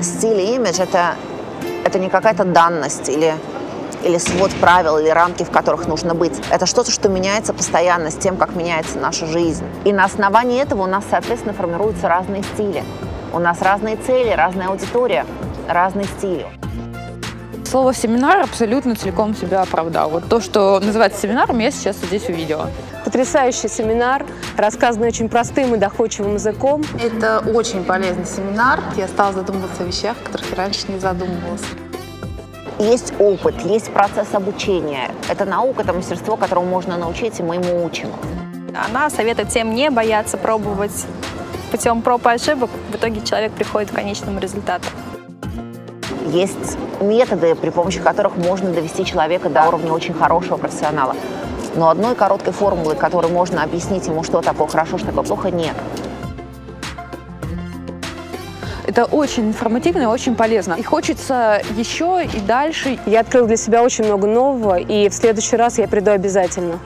Стиль и имидж – это не какая-то данность или свод правил, или рамки, в которых нужно быть. Это что-то, что меняется постоянно с тем, как меняется наша жизнь. И на основании этого у нас, соответственно, формируются разные стили. У нас разные цели, разная аудитория, разный стиль. Слово «семинар» абсолютно целиком себя оправдал. Вот то, что называется семинаром, я сейчас здесь увидела. Потрясающий семинар, рассказанный очень простым и доходчивым языком. Это очень полезный семинар. Я стала задумываться о вещах, о которых я раньше не задумывалась. Есть опыт, есть процесс обучения. Это наука, это мастерство, которому можно научить, и мы ему учим. Она советует всем не бояться пробовать. Путем проб и ошибок в итоге человек приходит к конечному результату. Есть методы, при помощи которых можно довести человека до уровня очень хорошего профессионала. Но одной короткой формулы, которой можно объяснить ему, что такое хорошо, что такое плохо, нет. Это очень информативно и очень полезно. И хочется еще и дальше. Я открыла для себя очень много нового, и в следующий раз я приду обязательно.